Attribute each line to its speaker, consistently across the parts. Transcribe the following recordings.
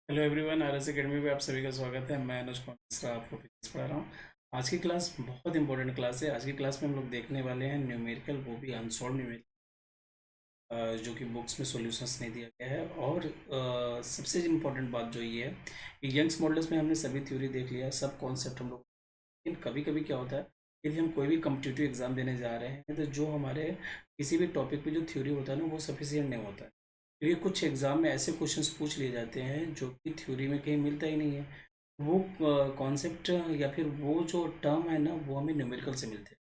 Speaker 1: Hello everyone, RS academy पे आप सभी का स्वागत है। मैं अनुज कुमार मिश्रा आपको फिजिक्स पढ़ा रहा हूँ। आज की क्लास बहुत इंपॉर्टेंट क्लास है। आज की क्लास में हम लोग देखने वाले हैं न्यूमेरिकल, वो भी अनसॉल्व न्यूमेरिकल, जो कि बुक्स में सॉल्यूशंस नहीं दिया गया है। और सबसे इम्पोर्टेंट बात जो ये है कि यंग्स मॉडल्स में हमने सभी थ्योरी देख लिया, सब कॉन्सेप्ट हम लोग। लेकिन कभी कभी क्या होता है, यदि हम कोई भी कम्पिटिटिव एग्जाम देने जा रहे हैं तो जो हमारे किसी भी टॉपिक पे जो थ्योरी होता है ना, वो सफिशियंट नहीं होता है। क्योंकि कुछ एग्जाम में ऐसे क्वेश्चंस पूछ लिए जाते हैं जो कि थ्योरी में कहीं मिलता ही नहीं है। वो कॉन्सेप्ट या फिर वो जो टर्म है ना, वो हमें न्यूमेरिकल से मिलते हैं।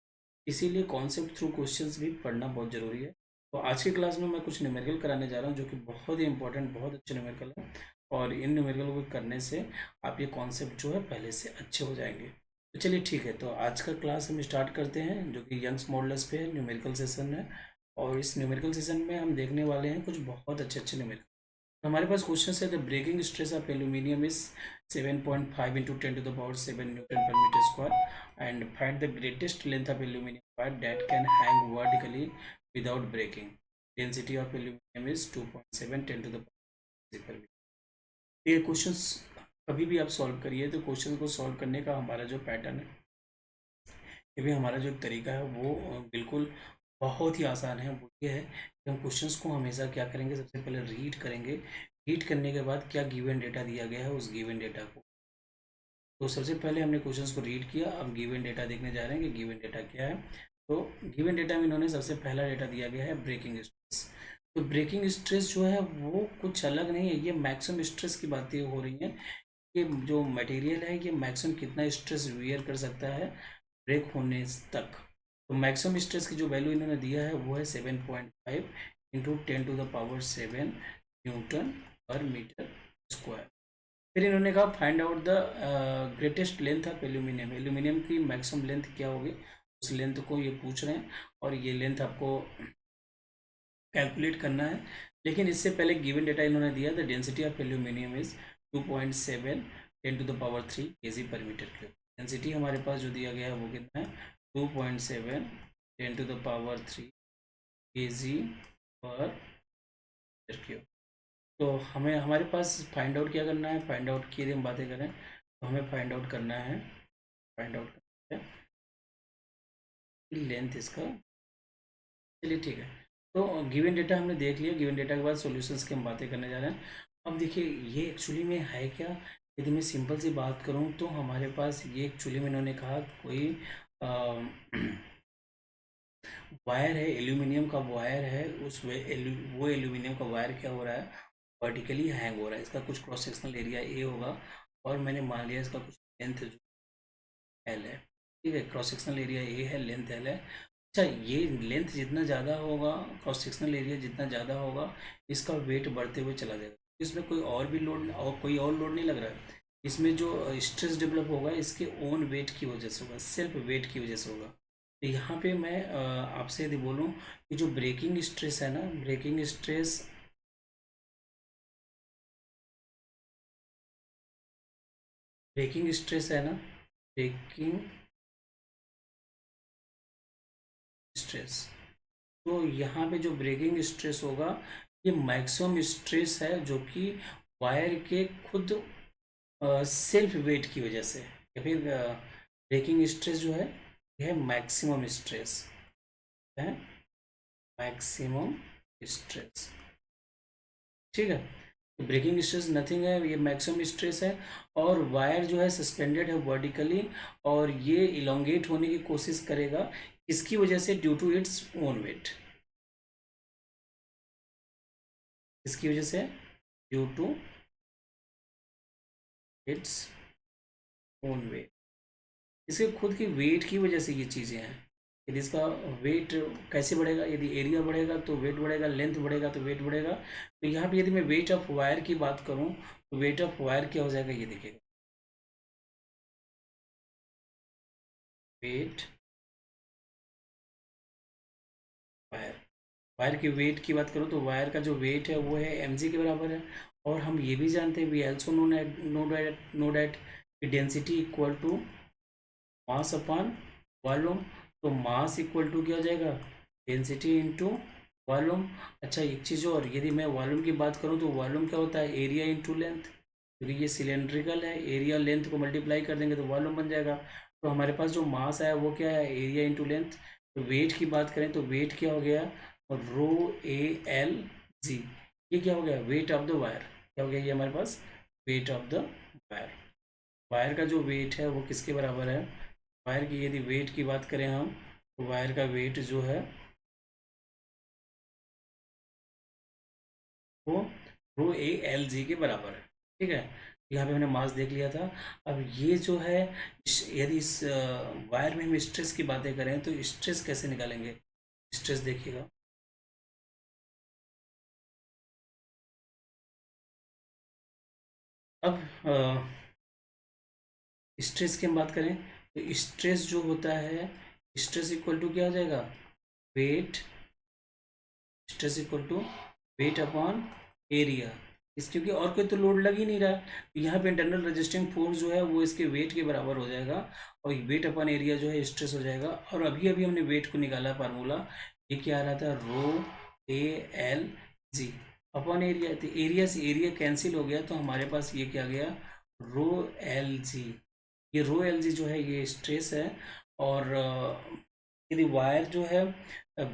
Speaker 1: इसीलिए कॉन्सेप्ट थ्रू क्वेश्चंस भी पढ़ना बहुत ज़रूरी है। तो आज की क्लास में मैं कुछ न्यूमेरिकल कराने जा रहा हूँ जो कि बहुत ही इंपॉर्टेंट, बहुत अच्छे न्यूमेरिकल है। और इन न्यूमेरिकल को करने से आप ये कॉन्सेप्ट जो है पहले से अच्छे हो जाएंगे। तो चलिए ठीक है, तो आज का क्लास हम स्टार्ट करते हैं, जो कि यंग्स मॉडल्स पे न्यूमेरिकल सेशन है। और इस न्यूमेरिकल सेशन में हम देखने वाले हैं कुछ बहुत अच्छे अच्छे न्यूमेरिकल। हमारे पास क्वेश्चन है, the breaking stress of aluminium is 7.5 into 10⁻⁷ newton per metre square and find the greatest length of aluminium wire that can hang vertically without breaking. Density of aluminium is 2.7 10⁻⁷ पर metre. ये questions कभी भी आप solve करिए तो question को solve करने का हमारा जो पैटर्न है, ये भी हमारा जो तरीका है वो बिल्कुल बहुत ही आसान है। वो ये है कि हम क्वेश्चंस को हमेशा क्या करेंगे, सबसे पहले रीड करेंगे। रीड करने के बाद क्या गिवन डेटा दिया गया है, उस गिवन डेटा को, तो सबसे पहले हमने क्वेश्चंस को रीड किया। अब गिवन डेटा देखने जा रहे हैं कि गिवन डेटा क्या है। तो गिवन डेटा में इन्होंने सबसे पहला डेटा दिया गया है ब्रेकिंग स्ट्रेस। तो ब्रेकिंग स्ट्रेस जो है वो कुछ अलग नहीं है, ये मैक्सिमम स्ट्रेस की बातें हो रही हैं। ये जो मटेरियल है, ये मैक्सिमम कितना स्ट्रेस वियर कर सकता है ब्रेक होने तक। तो मैक्सिमम स्ट्रेस की जो वैल्यू इन्होंने दिया है वो है 7.5 into 10⁻⁷ newton per metre square. फिर इन्होंने कहा find out the greatest length of aluminium. Aluminium की मैक्सिमम लेंथ क्या होगी, उस लेंथ को ये पूछ रहे हैं। और ये लेंथ आपको कैलकुलेट करना है। लेकिन इससे पहले गिवन डेटा इन्होंने दिया, the density of aluminium is 2.7 10⁻³ kg पर मीटर क्यूब। डेंसिटी हमारे पास जो दिया गया है वो कितना है, 2.7 10⁻³ kg पर मीटर क्यूब। तो हमें हमारे पास फाइंड आउट क्या करना है, फाइंड आउट की यदि हम बातें करें तो हमें फाइंड आउट करना है, फाइंड आउट करना है लेंथ इसका। चलिए ठीक है, तो गिवन डेटा हमने देख लिया। गिवन डेटा के बाद सॉल्यूशंस की हम बातें करने जा रहे हैं। अब देखिए ये एक्चुअली में है क्या। यदि मैं सिंपल सी बात करूं तो हमारे पास ये एक्चुअली में इन्होंने कहा कोई वायर है, एल्यूमिनियम का वायर है। वो एल्यूमिनियम का वायर क्या हो रहा है, वर्टिकली हैंग हो रहा है। इसका कुछ क्रॉस सेक्शनल एरिया ए होगा और मैंने मान लिया इसका कुछ लेंथ जो एल है। ठीक है, क्रॉस सेक्शनल एरिया ए है, लेंथ एल है। अच्छा, ये लेंथ जितना ज़्यादा होगा, क्रॉस सेक्शनल एरिया जितना ज़्यादा होगा, इसका वेट बढ़ते हुए चला जाएगा। इसमें कोई और भी लोड और कोई और लोड नहीं लग रहा है। इसमें जो स्ट्रेस डेवलप होगा इसके ओन वेट की वजह से होगा, सेल्फ वेट की वजह से होगा। तो यहाँ पे मैं आपसे यदि बोलूँ कि जो ब्रेकिंग स्ट्रेस है ना, ब्रेकिंग स्ट्रेस है ना, ब्रेकिंग स्ट्रेस, तो यहाँ पे जो ब्रेकिंग स्ट्रेस होगा ये मैक्सिमम स्ट्रेस है, जो कि वायर के खुद सेल्फ वेट की वजह से, या फिर ब्रेकिंग स्ट्रेस जो है यह मैक्सिमम स्ट्रेस है, मैक्सिमम स्ट्रेस। ठीक है, तो ब्रेकिंग स्ट्रेस नथिंग है, ये मैक्सिमम स्ट्रेस है। और वायर जो है सस्पेंडेड है वर्टिकली, और ये इलोंगेट होने की कोशिश करेगा इसकी वजह से, due to its own weight. इसकी वजह से, due to its own weight, इसके खुद की वेट की वजह से ये चीज़ें हैं। यदि इसका वेट कैसे बढ़ेगा, यदि एरिया बढ़ेगा तो वेट बढ़ेगा, लेंथ बढ़ेगा तो वेट बढ़ेगा। तो यहाँ पे यदि मैं वेट ऑफ वायर की बात करूँ तो वेट ऑफ वायर क्या हो जाएगा, ये देखिएगा, वेट वायर, वायर की वेट की बात करूँ तो वायर का जो वेट है वो है mg के बराबर है। और हम ये भी जानते हैं, we also know that density equal to mass upon volume. तो मास इक्वल टू क्या हो जाएगा, डेंसिटी इंटू वॉल्यूम। अच्छा, एक चीज़ और, यदि मैं वॉल्यूम की बात करूँ तो वॉल्यूम क्या होता है, एरिया इंटू लेंथ। क्योंकि ये सिलेंड्रिकल है, एरिया लेंथ को मल्टीप्लाई कर देंगे तो वॉल्यूम बन जाएगा। तो हमारे पास जो मास आया वो क्या है, एरिया इंटू लेंथ। तो वेट की बात करें तो वेट क्या हो गया, रो ए एल जी। ये क्या हो गया, वेट ऑफ द वायर। क्या हो गया ये हमारे पास, weight of the wire. Wire का जो वेट है वो किसके बराबर है, वायर की यदि वेट की बात करें हम, तो वायर का वेट जो है वो रो ए एल जी के बराबर है। ठीक है, यहाँ पे हमने मास देख लिया था। अब ये जो है यदि इस वायर में हम स्ट्रेस की बातें करें तो स्ट्रेस कैसे निकालेंगे, स्ट्रेस देखिएगा। अब स्ट्रेस की हम बात करें तो स्ट्रेस जो होता है, स्ट्रेस इक्वल टू क्या हो जाएगा, weight, stress equal to weight upon area. इस क्योंकि और कोई तो लोड लग ही नहीं रहा है, तो यहाँ पे इंटरनल रेजिस्टिंग फोर्स जो है वो इसके वेट के बराबर हो जाएगा, और वेट अपॉन एरिया जो है स्ट्रेस हो जाएगा। और अभी अभी हमने वेट को निकाला फार्मूला, ये क्या आ रहा था, rho A L G upon area. तो एरिया से एरिया कैंसिल हो गया, तो हमारे पास ये क्या गया, रो एल जी। ये रो एल जी जो है ये स्ट्रेस है। और यदि वायर जो है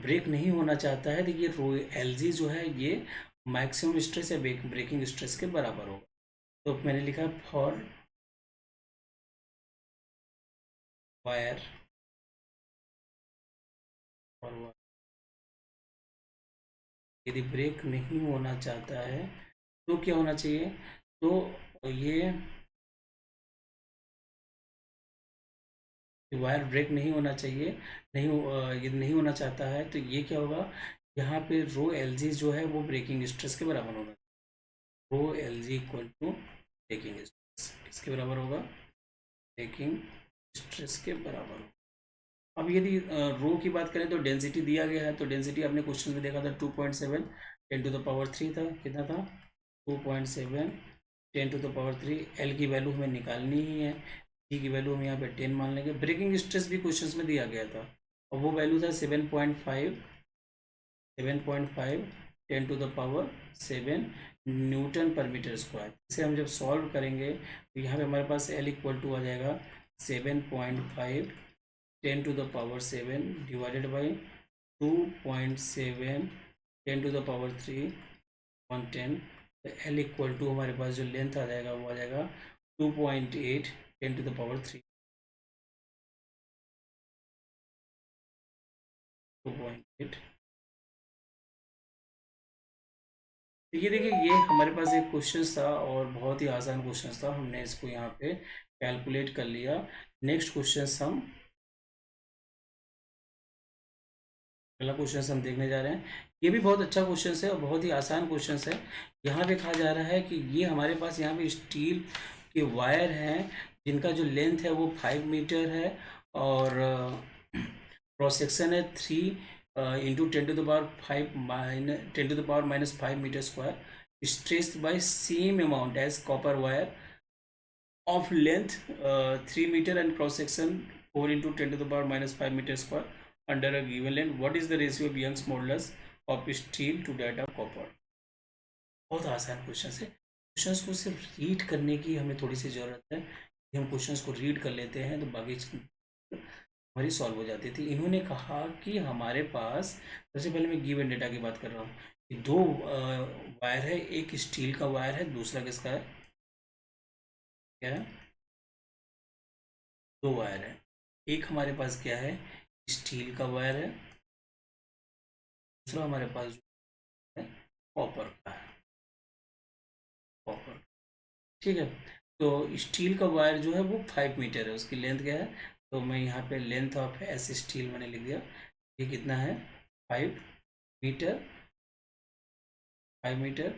Speaker 1: ब्रेक नहीं होना चाहता है तो ये रो एल जी जो है ये मैक्सिमम स्ट्रेस या ब्रेकिंग स्ट्रेस के बराबर होगा। तो मैंने लिखा फॉर वायर, और यदि ब्रेक नहीं होना चाहता है तो क्या होना चाहिए, तो ये वायर ब्रेक नहीं होना चाहिए, नहीं ये नहीं होना चाहता है तो ये क्या होगा, यहाँ पे रो एल जी जो है वो ब्रेकिंग स्ट्रेस के बराबर होगा। Rho L G equal to breaking stress किसके बराबर होगा, ब्रेकिंग स्ट्रेस के बराबर होगा। अब यदि रो की बात करें तो डेंसिटी दिया गया है, तो डेंसिटी आपने क्वेश्चन में देखा था 2.7 10⁻³ था, कितना था 2.7 10⁻³ एल की वैल्यू हमें निकालनी ही है, जी की वैल्यू हम यहाँ पे 10 मान लेंगे। ब्रेकिंग स्ट्रेस भी क्वेश्चन में दिया गया था और वो वैल्यू था 7.5 10⁻7 न्यूटन पर मीटर स्क्वायर। इसे हम जब सॉल्व करेंगे तो यहाँ पे हमारे पास एल इक्वल टू आ जाएगा 7.5 10⁻7 डिवाइडेड बाई 2.7 10⁻³ 110। तो एल इक्वल टू हमारे पास जो लेंथ आ जाएगा वो आ जाएगा 2.8 10⁻³ 2.8। तो ये देखिए, ये हमारे पास एक क्वेश्चन था और बहुत ही आसान क्वेश्चन था, हमने इसको यहाँ पे कैलकुलेट कर लिया। नेक्स्ट क्वेश्चन हम, अगला क्वेश्चन हम देखने जा रहे हैं। ये भी बहुत अच्छा क्वेश्चन है और बहुत ही आसान क्वेश्चन है। यहाँ पे कहा जा रहा है कि ये हमारे पास यहाँ पे स्टील के वायर हैं जिनका जो लेंथ है वो 5 मीटर है, और क्रॉस सेक्शन है 3 × 10⁻5 - 10⁻⁻5 metre square, stressed by same amount as copper wire of length 3 meter and cross section 4 into 10 to the power minus 5 meter square under a given length. What is the ratio of Young's modulus of steel to that of copper? बहुत आसान question है, questions को सिर्फ read करने की हमें थोड़ी सी ज़रूरत है कि हम क्वेश्चंस को रीड कर लेते हैं तो बाकी हमारी सॉल्व हो जाती थी। इन्होंने कहा कि हमारे पास, सबसे पहले मैं गिवन डेटा की बात कर रहा हूँ कि दो वायर है, एक स्टील का वायर है, दूसरा किसका है, क्या है, दो वायर है। एक हमारे पास क्या है, स्टील का वायर है, दूसरा हमारे पास जो है कॉपर का है, कॉपर। ठीक है, तो स्टील का वायर जो है वो 5 मीटर है, उसकी लेंथ क्या है, तो मैं यहाँ पे लेंथ ऑफ एस स्टील मैंने लिख दिया, ये कितना है 5 मीटर, 5 मीटर।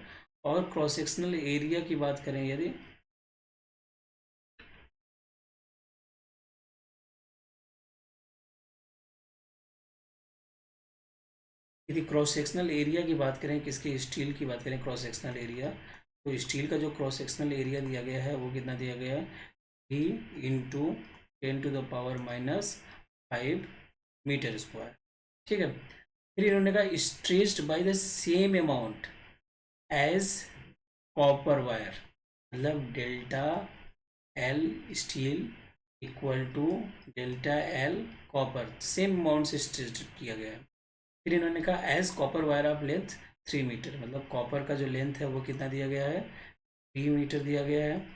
Speaker 1: और क्रॉस सेक्शनल एरिया की बात करें यदि क्रॉस सेक्शनल एरिया की बात करें, किसके, स्टील की बात करें क्रॉस सेक्शनल एरिया, तो स्टील का जो क्रॉस सेक्शनल एरिया दिया गया है वो कितना दिया गया है, 3 × 10⁻⁵ ठीक है। फिर इन्होंने कहा stressed by the same amount as copper wire, मतलब delta L steel equal to delta L copper, same amount से स्टेट किया गया है। फिर इन्होंने कहा as copper wire of length 3 metre, मतलब कॉपर का जो लेंथ है वो कितना दिया गया है, 3 मीटर दिया गया है।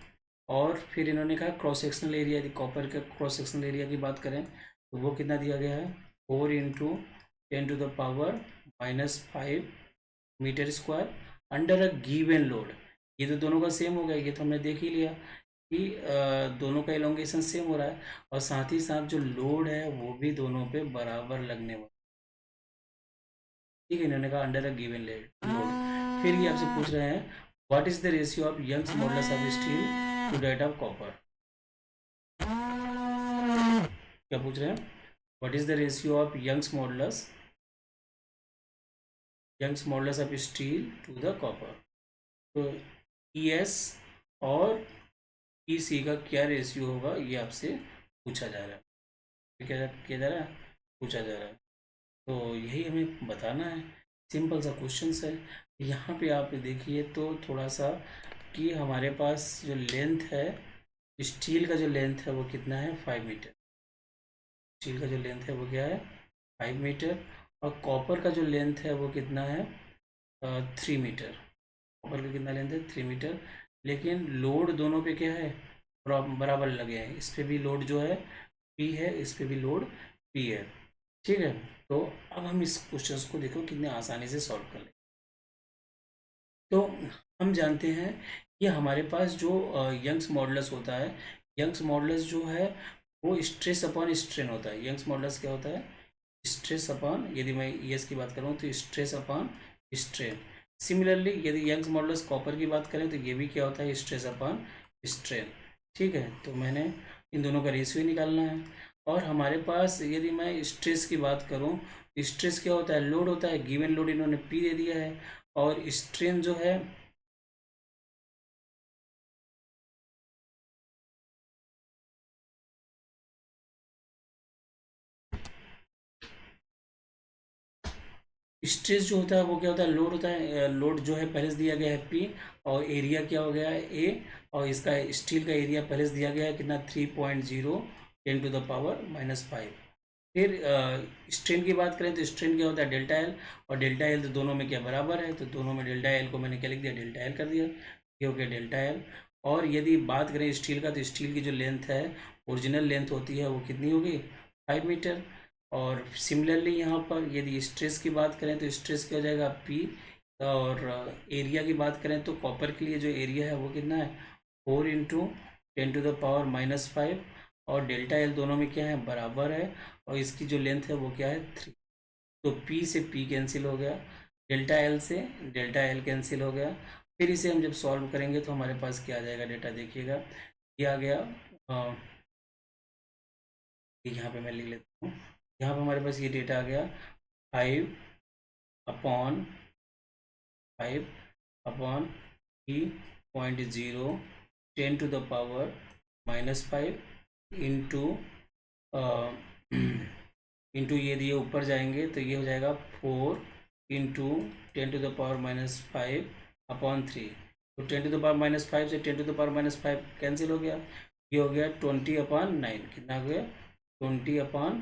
Speaker 1: और फिर इन्होंने कहा क्रॉस सेक्शनल एरिया, यदि कॉपर का क्रॉस सेक्शनल एरिया की बात करें तो वो कितना दिया गया है, 4 × 10⁻⁵मीटर square under a given load. ये तो दोनों का सेम हो गया, ये तो हमने देख ही लिया कि दोनों का एलोंगेशन सेम हो रहा है, और साथ ही साथ जो लोड है वो भी दोनों पे बराबर लगने वाला। ठीक है, इन्होंने कहा अंडर अ गिवन लोड। फिर ये आपसे पूछ रहे हैं what is the ratio of Young's modulus of steel to that of copper. क्या पूछ रहे हैं, what is the ratio of Young's modulus of steel to the copper. तो ई एस और ई सी का क्या रेशियो होगा, ये आपसे पूछा जा रहा है, क्या किया जा रहा है, पूछा जा रहा है। तो यही हमें बताना है, सिंपल सा क्वेश्चन है। यहाँ पे आप देखिए तो थोड़ा सा कि हमारे पास जो लेंथ है, स्टील का जो लेंथ है वो कितना है, 5 मीटर। स्टील का जो लेंथ है वो क्या है, 5 मीटर। और कॉपर का जो लेंथ है वो कितना है, 3 मीटर। कॉपर का कितना लेंथ है, 3 मीटर। लेकिन लोड दोनों पे क्या है, बराबर लगे हैं। इस पे भी लोड जो है पी है, इस पे भी लोड पी है। ठीक है, तो अब हम इस क्वेश्चन को देखो कितने आसानी से सॉल्व कर लें। तो हम जानते हैं कि हमारे पास जो यंग्स मॉडुलस होता है, यंग्स मॉडुलस जो है वो स्ट्रेस अपॉन स्ट्रेन होता है। यंग्स मॉडुलस क्या होता है, स्ट्रेस अपॉन, यदि मैं ईएस की बात करूँ तो स्ट्रेस अपॉन स्ट्रेन। सिमिलरली यदि यंग्स मॉडुलस कॉपर की बात करें तो ये भी क्या होता है, स्ट्रेस अपॉन स्ट्रेन। ठीक है, तो मैंने इन दोनों का रेशियो निकालना है। और हमारे पास यदि मैं स्ट्रेस की बात करूँ, स्ट्रेस क्या होता है, लोड होता है, गिवन लोड इन्होंने पी दे दिया है। और स्ट्रेन जो है, स्ट्रेस जो होता है वो क्या होता है, लोड होता है। लोड जो है पहले से दिया गया है पी, और एरिया क्या हो गया है ए, और इसका स्टील का एरिया पहले से दिया गया है कितना, 3.0 10⁻⁻5। फिर स्ट्रेन की बात करें तो स्ट्रेन क्या होता है, डेल्टा एल। और डेल्टा एल तो दोनों में क्या बराबर है, तो दोनों में डेल्टा एल को मैंने क्या लिख दिया, डेल्टा एल कर दिया। ये हो गया डेल्टा एल। और यदि बात करें स्टील का, तो स्टील की जो लेंथ है, ओरिजिनल लेंथ होती है वो कितनी होगी, 5 मीटर। और सिमिलरली यहाँ पर यदि स्ट्रेस की बात करें तो स्ट्रेस क्या हो जाएगा, पी। और एरिया की बात करें तो कॉपर के लिए जो एरिया है वो कितना है, 4 × 10⁻⁻5। और डेल्टा एल दोनों में क्या है, बराबर है। और इसकी जो लेंथ है वो क्या है, 3। तो पी से पी कैंसिल हो गया, डेल्टा एल से डेल्टा एल कैंसिल हो गया। फिर इसे हम जब सॉल्व करेंगे तो हमारे पास क्या आ जाएगा, डेटा देखिएगा ये आ गया। यहाँ पे मैं लिख लेता हूँ, यहाँ पे हमारे पास ये डेटा आ गया, 5/5/3.0 10⁻⁻5 इंटू इंटू ये दिए ऊपर जाएंगे तो ये हो जाएगा 4 × 10⁻⁻5/3। तो 10⁻⁻5 से 10⁻⁻5 कैंसिल हो गया, ये हो गया 20/9। कितना हो गया, 20/9।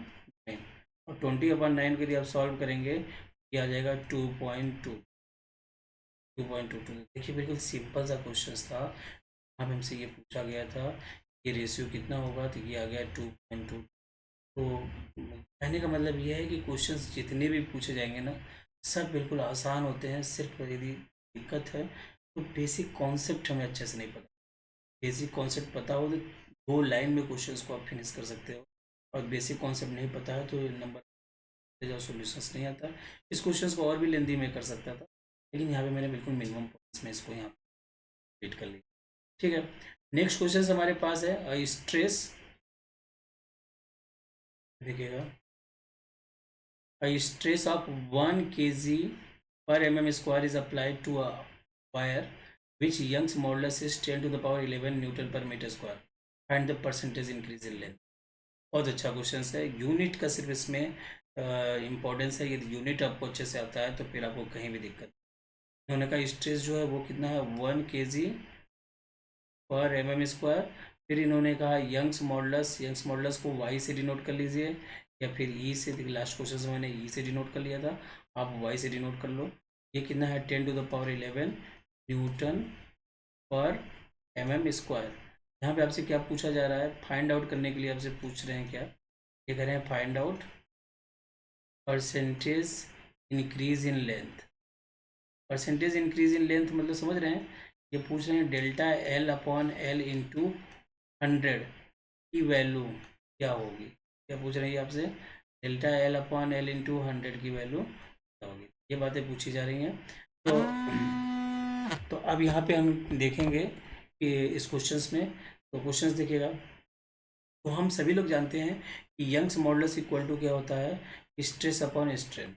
Speaker 1: और 20/9 के यदि आप सॉल्व करेंगे ये आ जाएगा 2.22। देखिए बिल्कुल सिंपल सा क्वेश्चन था। अब हमसे ये पूछा गया था ये रेशियो कितना होगा, तो ये आ गया 2.2। तो कहने का मतलब ये है कि क्वेश्चंस जितने भी पूछे जाएंगे ना, सब बिल्कुल आसान होते हैं। सिर्फ यदि दिक्कत है तो बेसिक कॉन्सेप्ट हमें अच्छे से नहीं पता। बेसिक कॉन्सेप्ट पता हो तो 2 लाइन में क्वेश्चंस को आप फिनिश कर सकते हो, और बेसिक कॉन्सेप्ट नहीं पता है तो नंबर सॉल्यूशंस नहीं आता। इस क्वेश्चंस को और भी लेंदी में कर सकता था, लेकिन यहाँ पे मैंने बिल्कुल मिनिमम पॉइंट्स में इसको यहाँ कंप्लीट कर लिया। ठीक है, नेक्स्ट क्वेश्चन हमारे पास है स्ट्रेस। देखिएगा, a stress of 1 kg per mm² is applied to a wire which Young's modulus is 10⁻11 Newton per meter square. Find the percentage increase in length. बहुत अच्छा क्वेश्चन है। यूनिट का सिर्फ इसमें इम्पोर्टेंस है, यदि यूनिट आपको अच्छे से आता है तो फिर आपको कहीं भी दिक्कत। उन्होंने कहा स्ट्रेस जो है वो कितना है, 1 kg पर एम स्क्वायर। फिर इन्होंने कहा यंग्स मॉडुलस, यंग्स मॉडुलस को वाई से डिनोट कर लीजिए या फिर ई से, लास्ट क्वेश्चन में मैंने ई से डिनोट कर लिया था, आप वाई से डिनोट कर लो। ये कितना है 10⁻11 न्यूटन पर एम स्क्वायर। यहाँ पे आपसे क्या पूछा जा रहा है, फाइंड आउट करने के लिए आपसे पूछ रहे हैं क्या, ये कह रहे हैं find out percentage increase in length. Percentage increase in length मतलब समझ रहे हैं, ये पूछ रहे हैं delta L upon L into 100 की वैल्यू क्या होगी। क्या पूछ रहे हैं ये आपसे, delta L upon L into 100 की वैल्यू क्या होगी, ये बातें पूछी जा रही हैं। तो अब यहाँ पे हम देखेंगे कि इस क्वेश्चंस में, तो क्वेश्चंस देखिएगा। तो हम सभी लोग जानते हैं कि यंग्स मॉडुलस इक्वल टू क्या होता है, stress upon strain.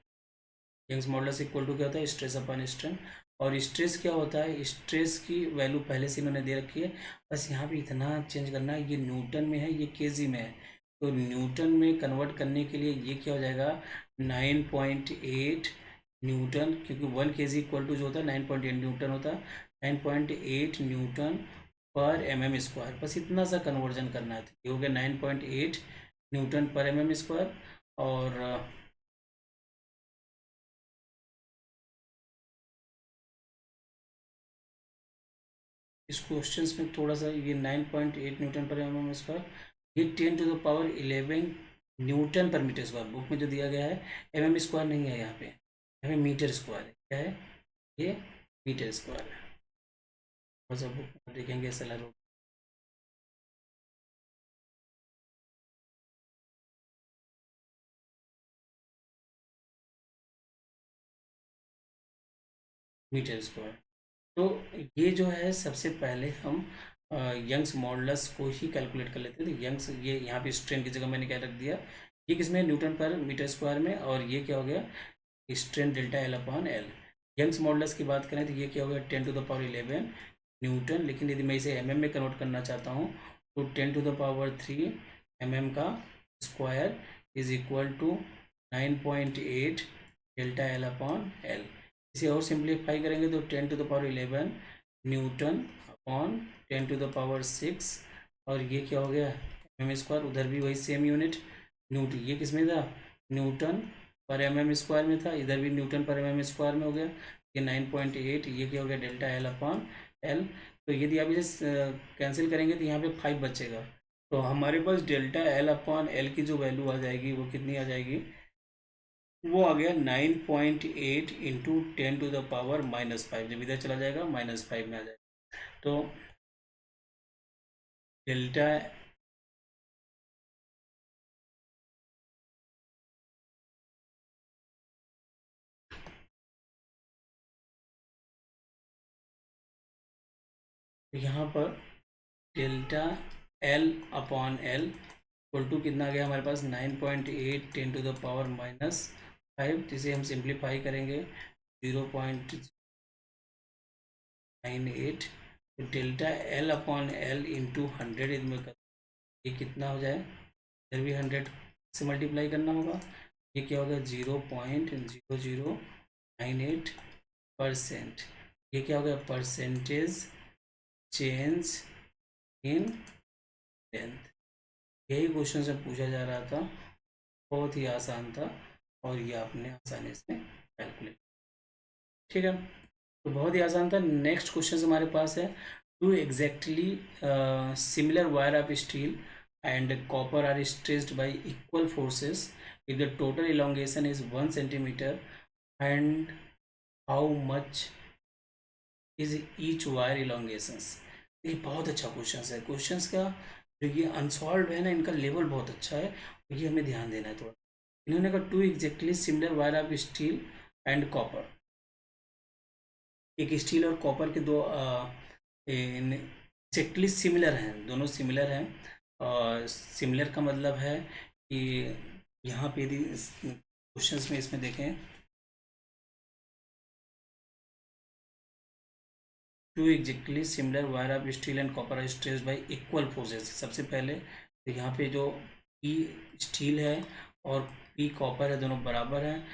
Speaker 1: Young's modulus equal to क्या होता है, स्ट्रेस अपॉन स्ट्रेन। और स्ट्रेस क्या होता है, स्ट्रेस की वैल्यू पहले से इन्होंने दे रखी है, बस यहाँ पे इतना चेंज करना है, ये न्यूटन में है, ये केजी में है। तो न्यूटन में कन्वर्ट करने के लिए ये क्या हो जाएगा 9.8 न्यूटन, क्योंकि 1 केजी इक्वल टू जो होता है 9.8 न्यूटन होता है, 9.8 न्यूटन पर एम स्क्वायर। बस इतना सा कन्वर्जन करना है, ये हो गया 9.8 न्यूटन पर एम स्क्वायर। और इस क्वेश्चन में थोड़ा सा ये 9.8 न्यूटन पर एम स्क्वायर, ये 10⁻11 Newton per metre square book में जो दिया गया है, एम स्क्वायर नहीं है यहाँ पे, हमें मीटर स्क्वायर है। क्या है ये, मीटर स्क्वायर है। थोड़ा सा बुक में देखेंगे SLR मीटर स्क्वायर। तो ये जो है सबसे पहले हम यंग्स मॉडुलस को ही कैलकुलेट कर लेते हैं। तो यंग्स, ये यहाँ पे स्ट्रेन की जगह मैंने क्या रख दिया, ये किसमें, न्यूटन पर मीटर स्क्वायर में, और ये क्या हो गया strain delta L upon L. Young's modulus की बात करें तो ये क्या हो गया 10⁻11 न्यूटन, लेकिन यदि मैं इसे एम में कन्वर्ट करना चाहता हूँ तो 10⁻3 mm का square is equal to 9.8 delta L upon L. इसे और सिंप्लीफाई करेंगे तो 10⁻11 न्यूटन अपॉन 10⁻6, और ये क्या हो गया एम स्क्वायर, उधर भी वही सेम यूनिट न्यूटन, ये किस में था न्यूटन पर एम स्क्वायर में था, इधर भी न्यूटन पर एम स्क्वायर में हो गया। ये 9.8, ये क्या हो गया डेल्टा एल अपॉन एल। तो यदि आप इसे कैंसिल करेंगे तो यहाँ पे 5 बचेगा, तो हमारे पास डेल्टा एल अपॉन एल की जो वैल्यू आ जाएगी वो कितनी आ जाएगी, वो आ गया 9.8 इंटू 10⁻−5। जब इधर चला जाएगा -5 में आ जाएगा। तो डेल्टा यहाँ पर delta L upon L equal to कितना आ गया हमारे पास 9.8 10⁻−5, जिसे हम सिंप्लीफाई करेंगे 0.98। तो delta L upon L into 100 इसमें ये कितना हो जाए, इधर भी 100 से मल्टीप्लाई करना होगा, ये क्या होगा 0.0098%। ये क्या हो गया परसेंटेज चेंज इन लेंथ। यही क्वेश्चन से पूछा जा रहा था, बहुत ही आसान था और ये आपने आसानी से कैलकुलेट, ठीक है, तो बहुत ही आसान था। नेक्स्ट क्वेश्चन हमारे पास है, two exactly similar wire of steel and copper are stressed by equal forces if the total elongation is 1 centimetre and how much is each wire elongations. ये बहुत अच्छा क्वेश्चन है, क्वेश्चंस का जो ये अनसॉल्व है ना, इनका लेवल बहुत अच्छा है, तो ये हमें ध्यान देना है थोड़ा। इन्होंने कहा two exactly similar wire of steel and copper, एक स्टील और कॉपर के दो एग्जैक्टली सिमिलर हैं, दोनों सिमिलर हैं। और सिमिलर का मतलब है कि यहाँ पे यदि क्वेश्चंस में इसमें देखें, two exactly similar wire of steel and copper are stressed by equal forces. सबसे पहले तो यहाँ पे जो पी स्टील है और पी कॉपर है दोनों बराबर हैं।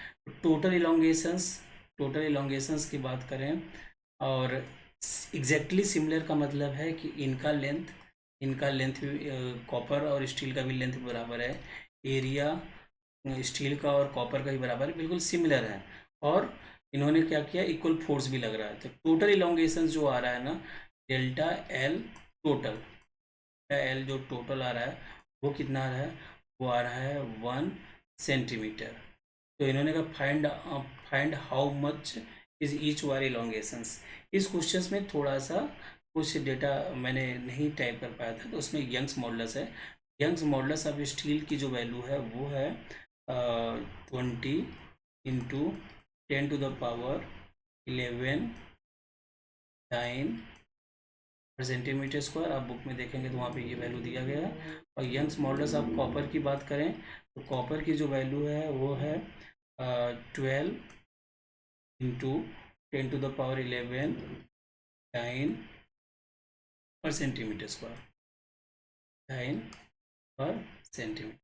Speaker 1: टोटल इलोंगेशंस की बात करें और एग्जैक्टली सिमिलर का मतलब है कि इनका लेंथ भी कॉपर और स्टील का भी लेंथ बराबर है, एरिया स्टील का और कॉपर का भी बराबर है, बिल्कुल सिमिलर है। और इन्होंने क्या किया, इक्वल फोर्स भी लग रहा है, तो टोटल इलोंगेशन जो आ रहा है ना, डेल्टा एल टोटल, एल जो टोटल आ रहा है वो कितना आ रहा है, वो आ रहा है 1 सेंटीमीटर। तो इन्होंने कहा find how much is each wire elongations. इस क्वेश्चन में थोड़ा सा कुछ डेटा मैंने नहीं टाइप कर पाया था, तो उसमें यंग्स मॉडुलस है। यंग्स मॉडुलस ऑफ स्टील की जो वैल्यू है वो है 20 × 10⁻11 टाइम पर सेंटीमीटर स्क्वायर। आप बुक में देखेंगे तो वहाँ पे ये वैल्यू दिया गया है। और यंग्स मॉडुलस आप कॉपर की बात करें तो कॉपर की जो वैल्यू है वो है 12 × 10⁻11 टाइम पर सेंटीमीटर स्क्वायर, टाइम पर सेंटीमीटर।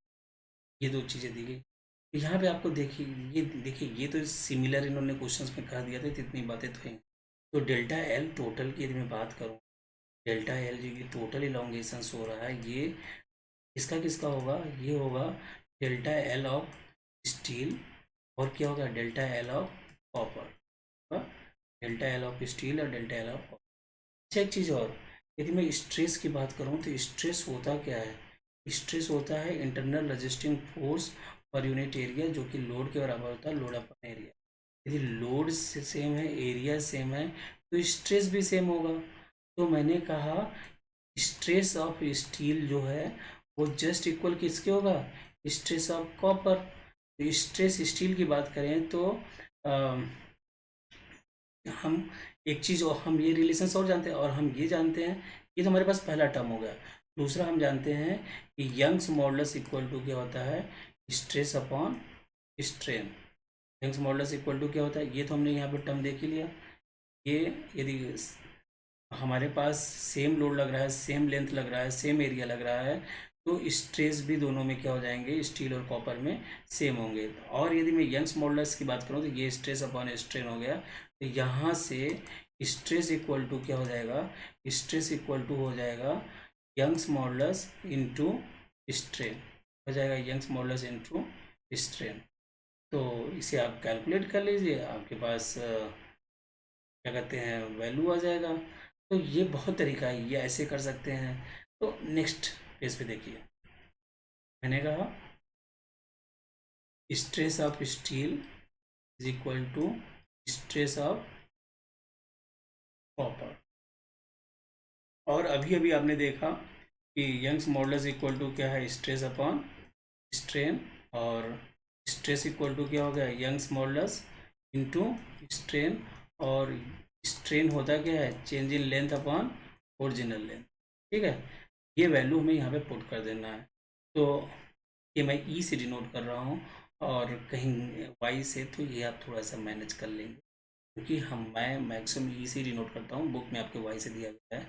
Speaker 1: ये दो चीज़ें दी गई। तो यहाँ पे आपको देखिए ये तो सिमिलर इन्होंने क्वेश्चंस में कह दिया था, तो इतनी बातें तो हैं। तो डेल्टा एल टोटल की यदि मैं बात करूँ, डेल्टा एल जो कि टोटल इलोंगेशन हो रहा है, ये इसका किसका होगा, ये होगा डेल्टा एल ऑफ स्टील, और क्या होगा delta L of copper, delta L of steel और डेल्टा एल ऑफ कॉपर। अच्छा एक चीज़ और, यदि मैं स्ट्रेस की बात करूँ तो स्ट्रेस होता क्या है, स्ट्रेस होता है internal resisting force per unit area, जो कि लोड के बराबर होता है, लोड अपन एरिया। यदि लोड सेम है, एरिया सेम है, तो स्ट्रेस भी सेम होगा। तो मैंने कहा स्ट्रेस ऑफ स्टील जो है वो जस्ट इक्वल किसके होगा, स्ट्रेस ऑफ कॉपर। तो स्ट्रेस स्टील की बात करें तो हम एक चीज़ और, हम ये रिलेशंस और जानते हैं, और हम ये जानते हैं, ये तो हमारे पास पहला टर्म हो गया। दूसरा हम जानते हैं कि यंग्स मॉडुलस इक्वल टू क्या होता है, stress upon strain. Young's modulus equal to क्या होता है, ये तो हमने यहाँ पे टर्म देख ही लिया। ये यदि हमारे पास सेम लोड लग रहा है, सेम लेंथ लग रहा है, सेम एरिया लग रहा है, तो स्ट्रेस भी दोनों में क्या हो जाएंगे, स्टील और कॉपर में सेम होंगे। और यदि मैं यंग्स मॉडुलस की बात करूँ तो ये स्ट्रेस अपॉन स्ट्रेन हो गया। तो यहाँ से स्ट्रेस इक्वल टू क्या हो जाएगा, स्ट्रेस इक्वल टू हो जाएगा यंग्स मॉडुलस इंटू स्ट्रेन, हो जाएगा यंग्स मॉडुलस इंटू स्ट्रेन। तो इसे आप कैलकुलेट कर लीजिए, आपके पास क्या कहते हैं वैल्यू आ जाएगा। तो ये बहुत तरीका है, ये ऐसे कर सकते हैं। तो नेक्स्ट पेज पे देखिए, मैंने कहा stress of steel is equal to stress of copper. और अभी अभी आपने देखा कि यंग्स मॉडुलस इक्वल टू क्या है, स्ट्रेस अपॉन स्ट्रेन, और स्ट्रेस इक्वल टू क्या हो गया, यंग्स मॉडुलस इनटू स्ट्रेन, और स्ट्रेन होता क्या है, change in length upon original length. ठीक है, ये वैल्यू हमें यहाँ पे पुट कर देना है। तो ये मैं ई से डिनोट कर रहा हूँ, और कहीं वाई से, तो ये आप थोड़ा सा मैनेज कर लेंगे, क्योंकि मैं मैक्सिमम ई से डिनोट करता हूँ, बुक में आपके वाई से दिया गया है।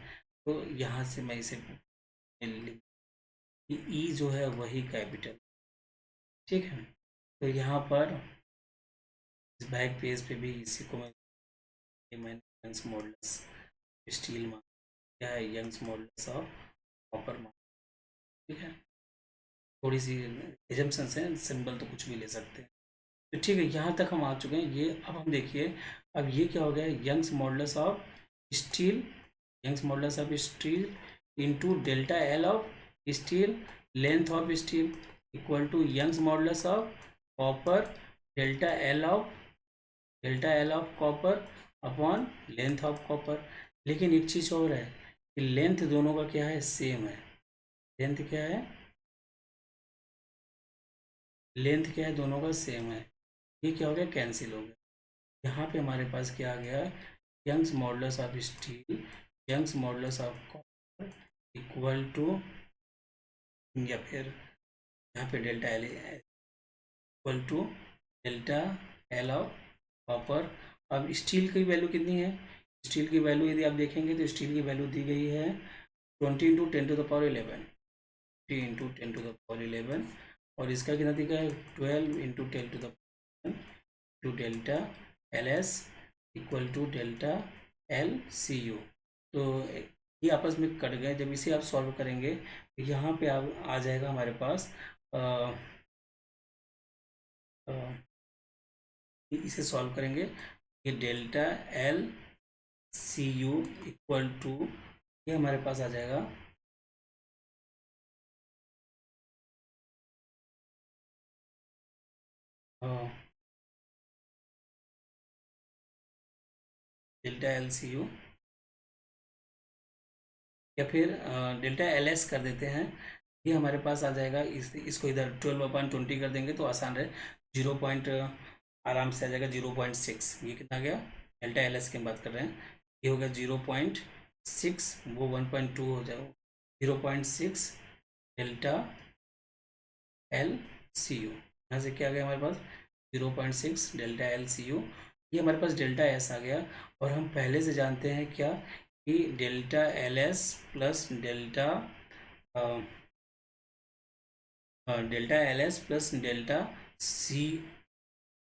Speaker 1: तो यहाँ से मैं इसे ई जो है वही कैपिटल। ठीक है, तो यहाँ पर इस बैक पेज पे भी इसी को मैंने यंग्स मॉडुलस स्टील मान, क्या है यंग्स मॉडुलस ऑफ कॉपर मान। ठीक है, थोड़ी सी एजम्पशंस हैं, सिंबल तो कुछ भी ले सकते हैं। तो ठीक है, यहाँ तक हम आ चुके हैं। ये अब हम देखिए, अब ये क्या हो गया, Young's modulus of steel, Young's modulus of steel into delta L of steel, length of steel, equal to Young's modulus of copper, delta L of copper upon length of copper. लेकिन एक चीज़ और है कि लेंथ दोनों का क्या है, same है। लेंथ क्या है, लेंथ क्या है, दोनों का सेम है। ये क्या हो गया, कैंसिल हो गया। यहाँ पे हमारे पास क्या आ गया, Young's modulus of steel, Young's modulus of copper equal to, या फिर यहाँ पे delta L equal to delta L of copper. अब स्टील की वैल्यू कितनी है, स्टील की वैल्यू यदि आप देखेंगे तो स्टील की वैल्यू दी गई है 20 × 10⁻11, 20 × 10⁻11, और इसका कितना दिखा है 12 × 10⁻11 to delta L S equal to delta LCU। तो ये आपस में कट गए। जब इसे आप सॉल्व करेंगे तो यहाँ पे आप आ जाएगा हमारे पास अ, अ, इसे सॉल्व करेंगे, ये डेल्टा LCU इक्वल टू, ये हमारे पास आ जाएगा डेल्टा LCU, या फिर डेल्टा LS कर देते हैं। ये हमारे पास आ जाएगा, इसको इधर 12/20 कर देंगे तो आसान रहे। 0 पॉइंट आराम से आ जाएगा 0.6। ये कितना आ गया, डेल्टा LS की हम बात कर रहे हैं। ये हो गया 0.6, वो 1.2 हो जाएगा 0.6 डेल्टा LCU। यहाँ से क्या आ गया हमारे पास 0.6 डेल्टा LCU। ये हमारे पास डेल्टा S आ गया। और हम पहले से जानते हैं क्या कि delta LS plus delta LS plus delta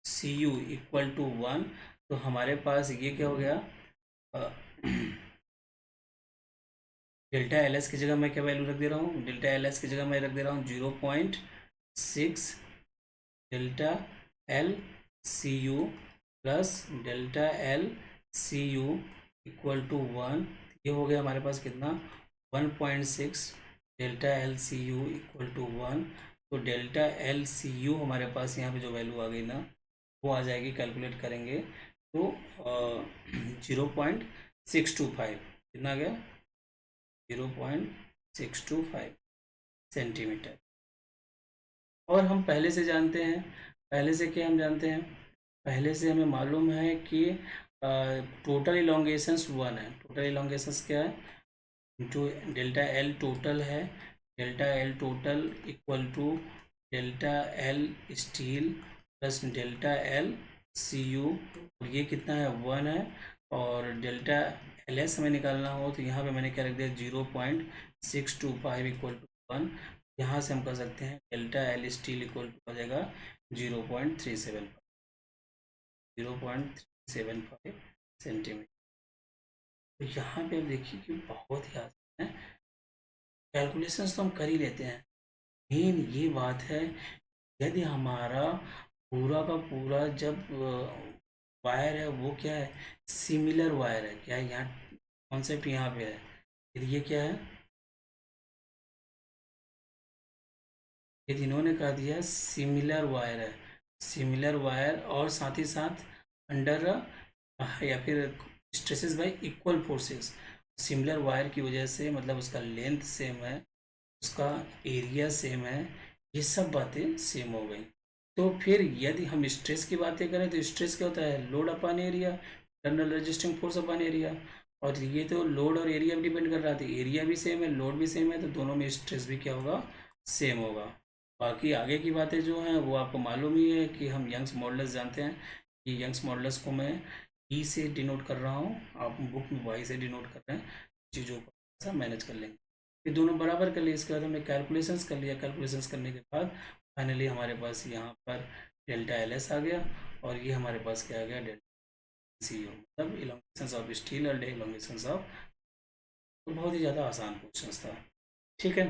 Speaker 1: CU equal to 1। तो हमारे पास ये क्या हो गया, डेल्टा LS की जगह मैं क्या वैल्यू रख दे रहा हूँ, डेल्टा LS की जगह मैं रख दे रहा हूँ 0.6 delta LCU plus delta LCU equal to 1। ये हो गया हमारे पास कितना, 1.6 डेल्टा LCU इक्वल टू 1। तो डेल्टा LCU हमारे पास यहाँ पे जो वैल्यू आ गई ना, वो आ जाएगी, कैलकुलेट करेंगे तो 0.625, कितना आ गया 0.625 सेंटीमीटर। और हम पहले से जानते हैं, पहले से क्या हम जानते हैं, पहले से हमें मालूम है कि टोटल इलोंगेशंस 1 है। टोटल इलोंगेशंस क्या है, इंटू डेल्टा L टोटल है, delta L total equal to delta L steel plus delta LCU। और ये कितना है 1 है। और डेल्टा LS हमें निकालना हो तो यहाँ पे मैंने क्या रख दिया 0.625 इक्वल टू 1। यहाँ से हम कर सकते हैं delta L steel equal to हो जाएगा 0.375 सेंटीमीटर। तो यहाँ पे अब देखिए कि बहुत ही आसान है, कैलकुलेशंस तो हम कर ही लेते हैं। मेन ये बात है, यदि हमारा पूरा का पूरा जब वायर है वो क्या है, सिमिलर वायर है, क्या है यहाँ कॉन्सेप्ट यहाँ पे है, फिर ये क्या है, ये इन्होंने कहा दिया सिमिलर वायर है, सिमिलर वायर और साथ ही साथ अंडर या फिर stresses by equal forces. Similar wire की वजह से मतलब उसका लेंथ सेम है, उसका एरिया सेम है, ये सब बातें सेम हो गई। तो फिर यदि हम स्ट्रेस की बातें करें तो स्ट्रेस क्या होता है, load upon area, internal resisting force upon area. और ये तो लोड और एरिया भी डिपेंड कर रहा था, एरिया भी सेम है लोड भी सेम है, तो दोनों में स्ट्रेस भी क्या होगा, सेम होगा। बाकी आगे की बातें जो हैं वो आपको मालूम ही है कि हम यंग्स मॉडुलस जानते हैं कि यंग्स मॉडुलस को मैं ई से डिनोट कर रहा हूँ, आप बुक में वाई से डिनोट कर रहे हैं। चीज़ों को ऐसा मैनेज कर लेंगे। ये दोनों बराबर कर लिए, इसके बाद हमने कैलकुलेशंस कर लिया, कैलकुलेशंस करने के बाद फाइनली हमारे पास यहाँ पर डेल्टा LS आ गया। और ये हमारे पास क्या आ गया, डेल्टा CU, मतलब इलोंगेशंस ऑफ स्टील और इलोंगेशंस ऑफ। तो बहुत ही ज़्यादा आसान क्वेश्चन था। ठीक है,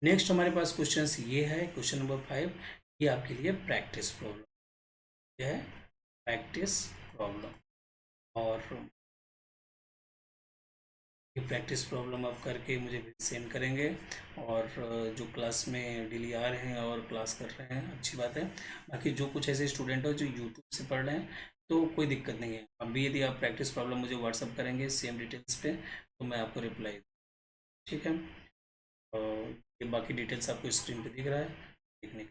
Speaker 1: नेक्स्ट हमारे पास क्वेश्चन ये है, क्वेश्चन नंबर 5। ये आपके लिए प्रैक्टिस प्रॉब्लम, क्या है प्रैक्टिस प्रॉब्लम। और ये प्रैक्टिस प्रॉब्लम आप करके मुझे सेंड करेंगे। और जो क्लास में डेली आ रहे हैं और क्लास कर रहे हैं अच्छी बात है। बाकी जो कुछ ऐसे स्टूडेंट हो जो यूट्यूब से पढ़ रहे हैं तो कोई दिक्कत नहीं है, अभी यदि आप प्रैक्टिस प्रॉब्लम मुझे व्हाट्सअप करेंगे सेम डिटेल्स पे तो मैं आपको रिप्लाई, ठीक है। और ये बाकी डिटेल्स आपको स्क्रीन पे दिख रहा है, देखने के